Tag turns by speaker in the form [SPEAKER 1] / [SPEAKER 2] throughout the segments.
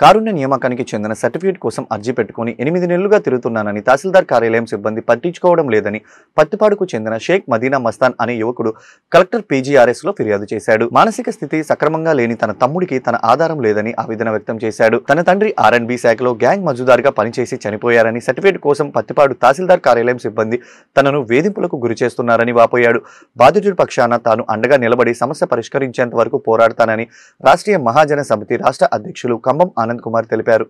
[SPEAKER 1] కారుణ్య నియామకానికి చెందిన సర్టిఫికేట్ కోసం అర్జీ పెట్టుకుని 8 నెలలుగా తిరుగుతున్నానని తహసీల్దార్ కార్యాలయం సిబ్బంది పట్టించుకోవడం లేదని పత్తిపాడుకు చెందిన షేక్ మదీనా మస్తాన్ అనే యువకుడు కలెక్టర్ పీజీఆర్ఎస్ లో ఫిర్యాదు చేశాడు. మానసిక స్థితి సక్రమంగా లేని తన తమ్ముడికి తన ఆధారం లేదని ఆవేదన వ్యక్తం చేశాడు. తన తండ్రి R&B శాఖలో గ్యాంగ్ మజుదారుగా పనిచేసి చనిపోయారని, సర్టిఫికేట్ కోసం పత్తిపాడు తహసీల్దార్ కార్యాలయం సిబ్బంది తనను వేధింపులకు గురి చేస్తున్నారని వాపోయాడు. బాధితుడి పక్షాన తాను అండగా నిలబడి సమస్య పరిష్కరించేంత వరకు పోరాడతానని రాష్ట్రీయ మహాజన సమితి రాష్ట్ర అధ్యక్షులు కంబం ఆనంద్ కుమార్ తెలిపారు.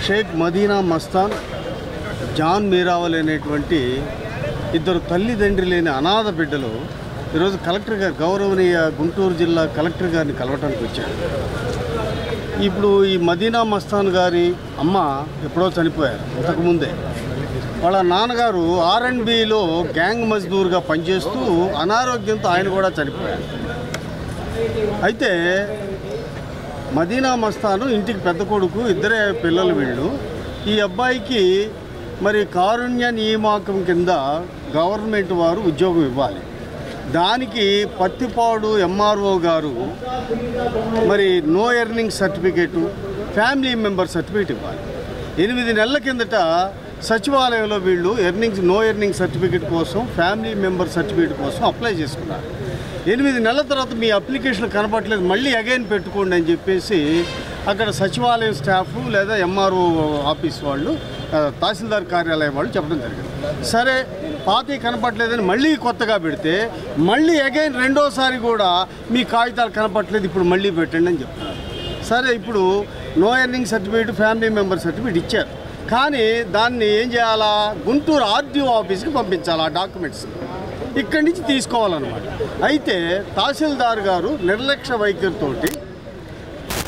[SPEAKER 2] షేక్ మదీనా మస్తాన్, జాన్ మీరావల్ అనేటువంటి ఇద్దరు తల్లిదండ్రి లేని అనాథ బిడ్డలు ఈరోజు కలెక్టర్ గారు, గౌరవనీయ గుంటూరు జిల్లా కలెక్టర్ గారిని కలవటానికి వచ్చారు. ఇప్పుడు ఈ మదీనా మస్తాన్ గారి అమ్మ ఎప్పుడో చనిపోయారు. ఇంతకుముందే వాళ్ళ నాన్నగారు R&Bలో గ్యాంగ్ మజ్దూర్గా పనిచేస్తూ అనారోగ్యంతో ఆయన కూడా చనిపోయారు. అయితే మదీనా మస్తాను ఇంటికి పెద్ద కొడుకు, ఇద్దరే పిల్లలు వీళ్ళు. ఈ అబ్బాయికి మరి కారుణ్య నియామకం కింద గవర్నమెంట్ వారు ఉద్యోగం ఇవ్వాలి. దానికి పత్తిపాడు MRO గారు మరి no earning certificate, family member certificate ఇవ్వాలి. 8 నెలల కిందట సచివాలయంలో వీళ్ళు నో ఎర్నింగ్ సర్టిఫికేట్ కోసం, ఫ్యామిలీ మెంబర్ సర్టిఫికేట్ కోసం అప్లై చేసుకున్నారు. 8 నెలల తర్వాత మీ అప్లికేషన్ కనపట్లేదు, మళ్ళీ అగైన్ పెట్టుకోండి అని చెప్పేసి అక్కడ సచివాలయం స్టాఫ్ లేదా MRO ఆఫీస్ వాళ్ళు, తహసీల్దార్ కార్యాలయం వాళ్ళు చెప్పడం జరిగింది. సరే, పాతి కనపట్లేదని మళ్ళీ కొత్తగా పెడితే మళ్ళీ అగైన్ రెండోసారి కూడా మీ కాగితాలు కనపట్లేదు, ఇప్పుడు మళ్ళీ పెట్టండి అని చెప్తున్నారు. సరే, ఇప్పుడు no earning certificate, family member certificate ఇచ్చారు. కానీ దాన్ని ఏం చేయాలా, గుంటూరు RDO ఆఫీస్కి పంపించాలి. ఆ డాక్యుమెంట్స్ ఇక్కడి నుంచి తీసుకోవాలన్నమాట. అయితే తహసీల్దార్ గారు నిర్లక్ష్య వైఖరితోటి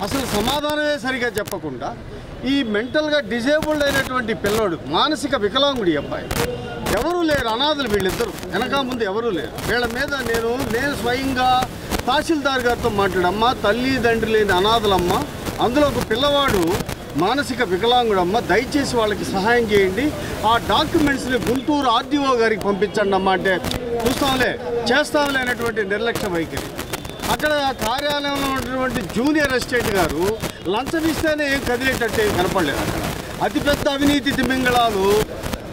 [SPEAKER 2] అసలు సమాధానమే సరిగా చెప్పకుండా ఈ మెంటల్గా డిజేబుల్డ్ అయినటువంటి పిల్లోడు, మానసిక వికలాంగుడి అబ్బాయి, ఎవరూ లేరు, అనాథలు వీళ్ళిద్దరు, వెనక ముందు ఎవరూ లేరు. వీళ్ళ మీద నేను స్వయంగా తహసీల్దార్ గారితో మాట్లాడమ్మా, తల్లిదండ్రులు లేని అనాథలమ్మ, అందులో ఒక పిల్లవాడు మానసిక వికలాంగుడమ్మ, దయచేసి వాళ్ళకి సహాయం చేయండి, ఆ డాక్యుమెంట్స్ని గుంటూరు RDO గారికి పంపించండి అమ్మ అంటే చూస్తాంలే చేస్తాంలే అనేటువంటి నిర్లక్ష్య వైఖరి. అక్కడ కార్యాలయంలో ఉన్నటువంటి జూనియర్ అసిస్టెంట్ గారు లంచం ఇస్తేనే ఏం కదిలేటట్టు ఏం కనపడలేదు. అక్కడ అతిపెద్ద అవినీతి తిమింగళాలు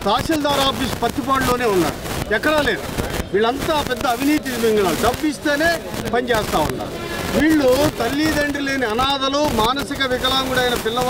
[SPEAKER 2] తహసీల్దార్ ఆఫీస్ పత్తిపాడులోనే ఉన్నారు, ఎక్కడా లేరు. వీళ్ళంతా పెద్ద అవినీతి తిమింగళాలు, డబ్బు ఇస్తేనే పనిచేస్తూ ఉన్నారు. వీళ్ళు తల్లిదండ్రులు లేని అనాథలు, మానసిక వికలాంగుడైన పిల్లవాడు